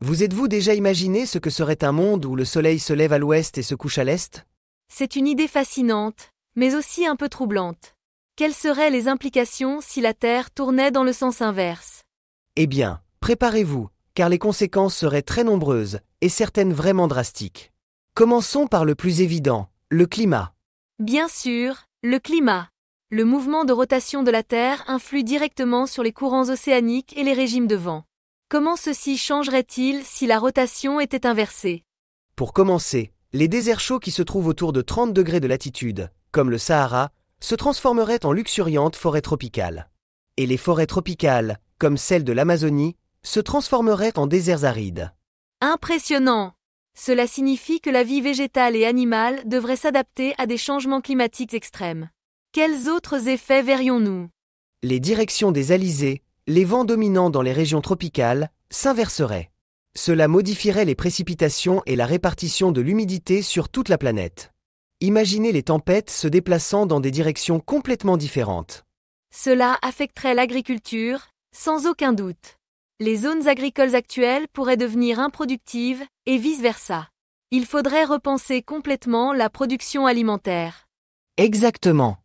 Vous êtes-vous déjà imaginé ce que serait un monde où le soleil se lève à l'ouest et se couche à l'est? C'est une idée fascinante, mais aussi un peu troublante. Quelles seraient les implications si la Terre tournait dans le sens inverse? Eh bien, préparez-vous, car les conséquences seraient très nombreuses, et certaines vraiment drastiques. Commençons par le plus évident, le climat. Bien sûr, le climat. Le mouvement de rotation de la Terre influe directement sur les courants océaniques et les régimes de vent. Comment ceci changerait-il si la rotation était inversée? Pour commencer, les déserts chauds qui se trouvent autour de 30 degrés de latitude, comme le Sahara, se transformeraient en luxuriantes forêts tropicales. Et les forêts tropicales, comme celles de l'Amazonie, se transformeraient en déserts arides. Impressionnant! Cela signifie que la vie végétale et animale devrait s'adapter à des changements climatiques extrêmes. Quels autres effets verrions-nous? Les directions des alizés, les vents dominants dans les régions tropicales, s'inverseraient. Cela modifierait les précipitations et la répartition de l'humidité sur toute la planète. Imaginez les tempêtes se déplaçant dans des directions complètement différentes. Cela affecterait l'agriculture, sans aucun doute. Les zones agricoles actuelles pourraient devenir improductives, et vice-versa. Il faudrait repenser complètement la production alimentaire. Exactement.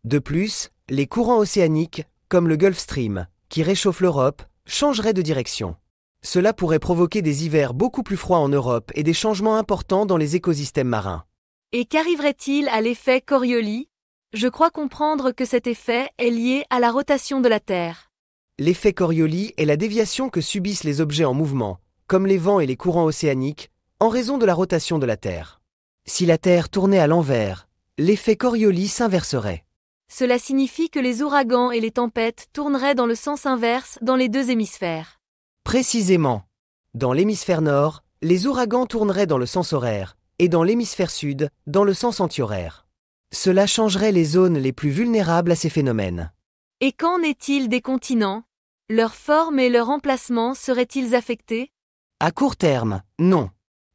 De plus, les courants océaniques, comme le Gulf Stream, qui réchauffent l'Europe, changeraient de direction. Cela pourrait provoquer des hivers beaucoup plus froids en Europe et des changements importants dans les écosystèmes marins. Et qu'arriverait-il à l'effet Coriolis? Je crois comprendre que cet effet est lié à la rotation de la Terre. L'effet Coriolis est la déviation que subissent les objets en mouvement, comme les vents et les courants océaniques, en raison de la rotation de la Terre. Si la Terre tournait à l'envers, l'effet Coriolis s'inverserait. Cela signifie que les ouragans et les tempêtes tourneraient dans le sens inverse dans les deux hémisphères. Précisément. Dans l'hémisphère nord, les ouragans tourneraient dans le sens horaire, et dans l'hémisphère sud, dans le sens antihoraire. Cela changerait les zones les plus vulnérables à ces phénomènes. Et qu'en est-il des continents? Leur forme et leur emplacement seraient-ils affectés? À court terme, non.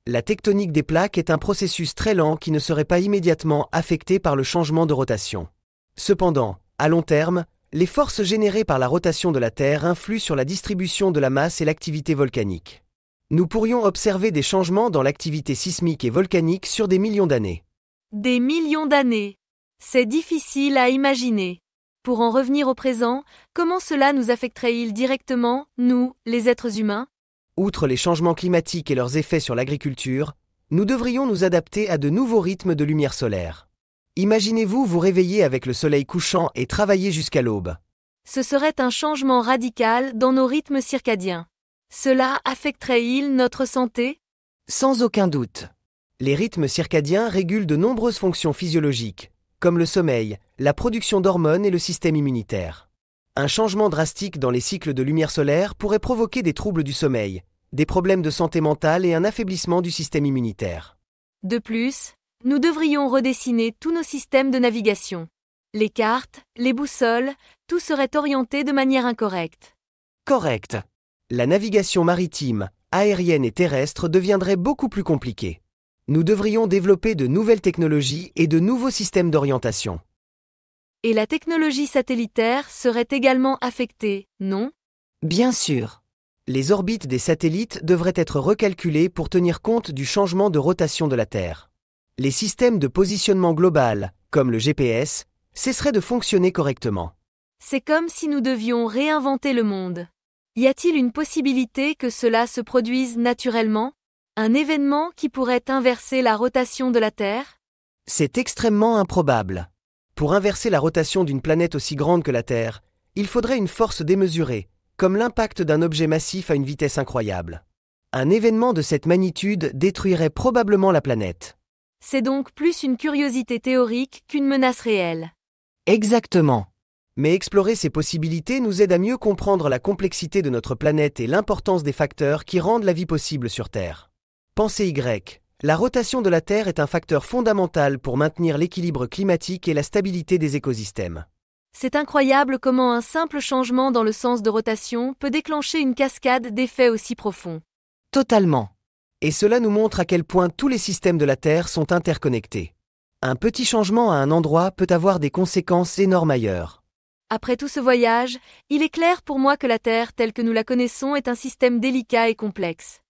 La tectonique des plaques est un processus très lent qui ne serait pas immédiatement affecté par le changement de rotation. Cependant, à long terme, les forces générées par la rotation de la Terre influent sur la distribution de la masse et l'activité volcanique. Nous pourrions observer des changements dans l'activité sismique et volcanique sur des millions d'années. Des millions d'années. C'est difficile à imaginer. Pour en revenir au présent, comment cela nous affecterait-il directement, nous, les êtres humains? Outre les changements climatiques et leurs effets sur l'agriculture, nous devrions nous adapter à de nouveaux rythmes de lumière solaire. Imaginez-vous vous réveiller avec le soleil couchant et travailler jusqu'à l'aube. Ce serait un changement radical dans nos rythmes circadiens. Cela affecterait-il notre santé? Sans aucun doute. Les rythmes circadiens régulent de nombreuses fonctions physiologiques, comme le sommeil, la production d'hormones et le système immunitaire. Un changement drastique dans les cycles de lumière solaire pourrait provoquer des troubles du sommeil, des problèmes de santé mentale et un affaiblissement du système immunitaire. De plus, nous devrions redessiner tous nos systèmes de navigation. Les cartes, les boussoles, tout serait orienté de manière incorrecte. Correct. La navigation maritime, aérienne et terrestre deviendrait beaucoup plus compliquée. Nous devrions développer de nouvelles technologies et de nouveaux systèmes d'orientation. Et la technologie satellitaire serait également affectée, non? Bien sûr. Les orbites des satellites devraient être recalculées pour tenir compte du changement de rotation de la Terre. Les systèmes de positionnement global, comme le GPS, cesseraient de fonctionner correctement. C'est comme si nous devions réinventer le monde. Y a-t-il une possibilité que cela se produise naturellement? Un événement qui pourrait inverser la rotation de la Terre? C'est extrêmement improbable. Pour inverser la rotation d'une planète aussi grande que la Terre, il faudrait une force démesurée, comme l'impact d'un objet massif à une vitesse incroyable. Un événement de cette magnitude détruirait probablement la planète. C'est donc plus une curiosité théorique qu'une menace réelle. Exactement. Mais explorer ces possibilités nous aide à mieux comprendre la complexité de notre planète et l'importance des facteurs qui rendent la vie possible sur Terre. Pensée Y. La rotation de la Terre est un facteur fondamental pour maintenir l'équilibre climatique et la stabilité des écosystèmes. C'est incroyable comment un simple changement dans le sens de rotation peut déclencher une cascade d'effets aussi profonds. Totalement. Et cela nous montre à quel point tous les systèmes de la Terre sont interconnectés. Un petit changement à un endroit peut avoir des conséquences énormes ailleurs. Après tout ce voyage, il est clair pour moi que la Terre telle que nous la connaissons est un système délicat et complexe.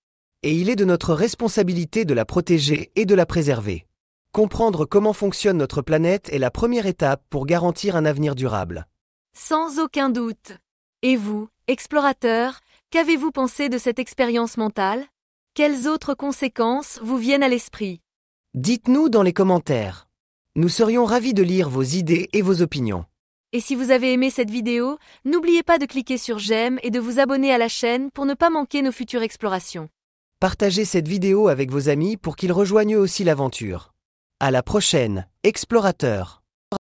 Et il est de notre responsabilité de la protéger et de la préserver. Comprendre comment fonctionne notre planète est la première étape pour garantir un avenir durable. Sans aucun doute. Et vous, explorateur, qu'avez-vous pensé de cette expérience mentale? Quelles autres conséquences vous viennent à l'esprit? Dites-nous dans les commentaires. Nous serions ravis de lire vos idées et vos opinions. Et si vous avez aimé cette vidéo, n'oubliez pas de cliquer sur j'aime et de vous abonner à la chaîne pour ne pas manquer nos futures explorations. Partagez cette vidéo avec vos amis pour qu'ils rejoignent eux aussi l'aventure. À la prochaine, explorateurs!